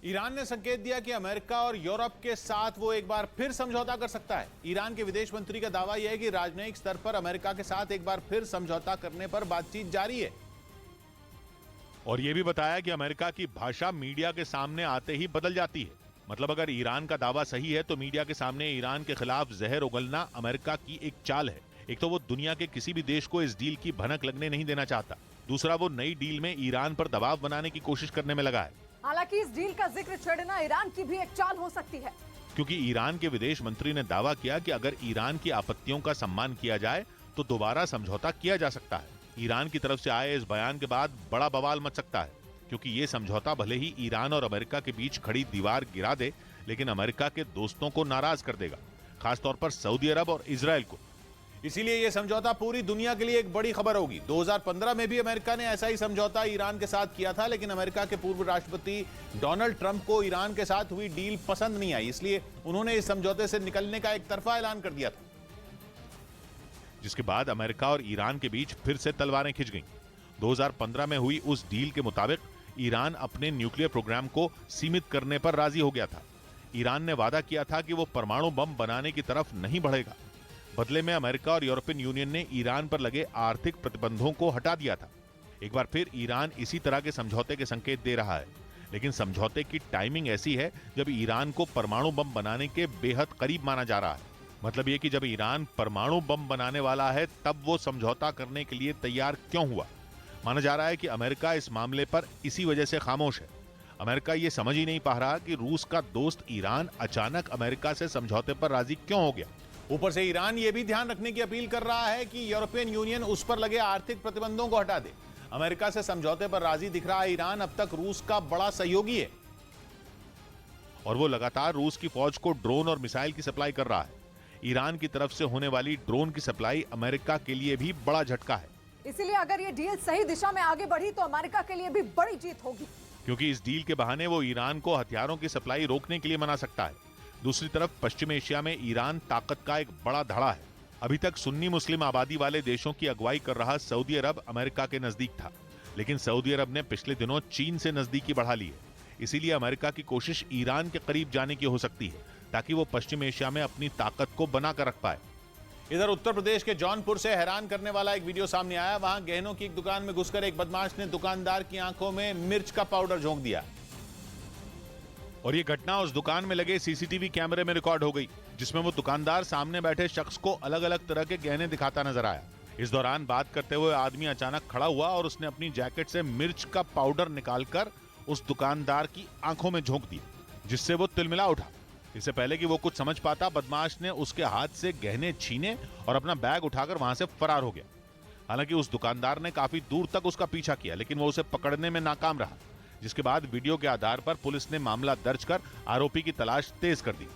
Iran ने संकेत दिया कि अमेरिका और यूरोप के साथ वो एक बार फिर समझौता कर सकता है। ईरान के विदेश मंत्री का दावा यह है कि राजनयिक स्तर पर अमेरिका के साथ एक बार फिर समझौता करने पर बातचीत जारी है। और यह भी बताया कि अमेरिका की भाषा मीडिया के सामने आते ही बदल जाती है। मतलब अगर ईरान का दावा सही है तो मीडिया के सामने ईरान के खिलाफ जहर उगलना अमेरिका की एक चाल है। एक तो वो दुनिया के किसी भी देश को इस डील की भनक लगने नहीं देना चाहता, दूसरा वो नई डील में ईरान पर दबाव बनाने की कोशिश करने में लगा है। हालांकि इस डील का जिक्र छेड़ना ईरान की भी एक चाल हो सकती है, क्योंकि ईरान के विदेश मंत्री ने दावा किया कि अगर ईरान की आपत्तियों का सम्मान किया जाए तो दोबारा समझौता किया जा सकता है। ईरान की तरफ से आए इस बयान के बाद बड़ा बवाल मच सकता है, क्योंकि ये समझौता भले ही ईरान और अमेरिका के बीच खड़ी दीवार गिरा दे, लेकिन अमेरिका के दोस्तों को नाराज कर देगा, खासतौर पर सऊदी अरब और इजराइल को। इसीलिए यह समझौता पूरी दुनिया के लिए एक बड़ी खबर होगी। 2015 में भी अमेरिका ने ऐसा ही समझौता ईरान के साथ किया था, लेकिन अमेरिका के पूर्व राष्ट्रपति डोनाल्ड ट्रंप को ईरान के साथ हुई डील पसंद नहीं आई, इसलिए उन्होंने इस समझौते से निकलने का एक तरफा ऐलान कर दिया था, जिसके बाद अमेरिका और ईरान के बीच फिर से तलवारें खिंच गईं। 2015 में हुई उस डील के मुताबिक ईरान अपने न्यूक्लियर प्रोग्राम को सीमित करने पर राजी हो गया था। ईरान ने वादा किया था कि वो परमाणु बम बनाने की तरफ नहीं बढ़ेगा। बदले में अमेरिका और यूरोपियन यूनियन ने ईरान पर लगे आर्थिक प्रतिबंधों को हटा दिया था। एक बार फिर ईरान इसी तरह के समझौते के संकेत दे रहा है, लेकिन समझौते की टाइमिंग ऐसी है जब ईरान को परमाणु बम बनाने के बेहद करीब माना जा रहा है। मतलब ये कि जब ईरान परमाणु बम बनाने वाला है तब वो समझौता करने के लिए तैयार क्यों हुआ। माना जा रहा है कि अमेरिका इस मामले पर इसी वजह से खामोश है। अमेरिका ये समझ ही नहीं पा रहा कि रूस का दोस्त ईरान अचानक अमेरिका से समझौते पर राजी क्यों हो गया। ऊपर से ईरान यह भी ध्यान रखने की अपील कर रहा है कि यूरोपियन यूनियन उस पर लगे आर्थिक प्रतिबंधों को हटा दे। अमेरिका से समझौते पर राजी दिख रहा है ईरान अब तक रूस का बड़ा सहयोगी है, और वो लगातार रूस की फौज को ड्रोन और मिसाइल की सप्लाई कर रहा है। ईरान की तरफ से होने वाली ड्रोन की सप्लाई अमेरिका के लिए भी बड़ा झटका है। इसीलिए अगर ये डील सही दिशा में आगे बढ़ी तो अमेरिका के लिए भी बड़ी जीत होगी, क्योंकि इस डील के बहाने वो ईरान को हथियारों की सप्लाई रोकने के लिए मना सकता है। दूसरी तरफ पश्चिम एशिया में ईरान ताकत का एक बड़ा धड़ा है। अभी तक सुन्नी मुस्लिम आबादी वाले देशों की अगुवाई कर रहा सऊदी अरब अमेरिका के नजदीक था, लेकिन सऊदी अरब ने पिछले दिनों चीन से नजदीकी बढ़ा ली है। इसीलिए अमेरिका की कोशिश ईरान के करीब जाने की हो सकती है, ताकि वो पश्चिम एशिया में अपनी ताकत को बनाकर रख पाए। इधर उत्तर प्रदेश के जौनपुर से हैरान करने वाला एक वीडियो सामने आया। वहां गहनों की एक दुकान में घुसकर एक बदमाश ने दुकानदार की आंखों में मिर्च का पाउडर झोंक दिया, और ये घटना उस दुकान में लगे सीसीटीवी कैमरे में रिकॉर्ड हो गई, जिसमें वो दुकानदार सामने बैठे शख्स को अलग अलग तरह के गहने दिखाता नजर आया। इस दौरान बात करते हुए आदमी अचानक खड़ा हुआ और उसने अपनी जैकेट से मिर्च का पाउडर निकालकर उस दुकानदार की आंखों में झोंक दिया, जिससे वो तिलमिला उठा। इससे पहले कि वो कुछ समझ पाता, बदमाश ने उसके हाथ से गहने छीने और अपना बैग उठाकर वहां से फरार हो गया। हालांकि उस दुकानदार ने काफी दूर तक उसका पीछा किया, लेकिन वो उसे पकड़ने में नाकाम रहा, जिसके बाद वीडियो के आधार पर पुलिस ने मामला दर्ज कर आरोपी की तलाश तेज कर दी।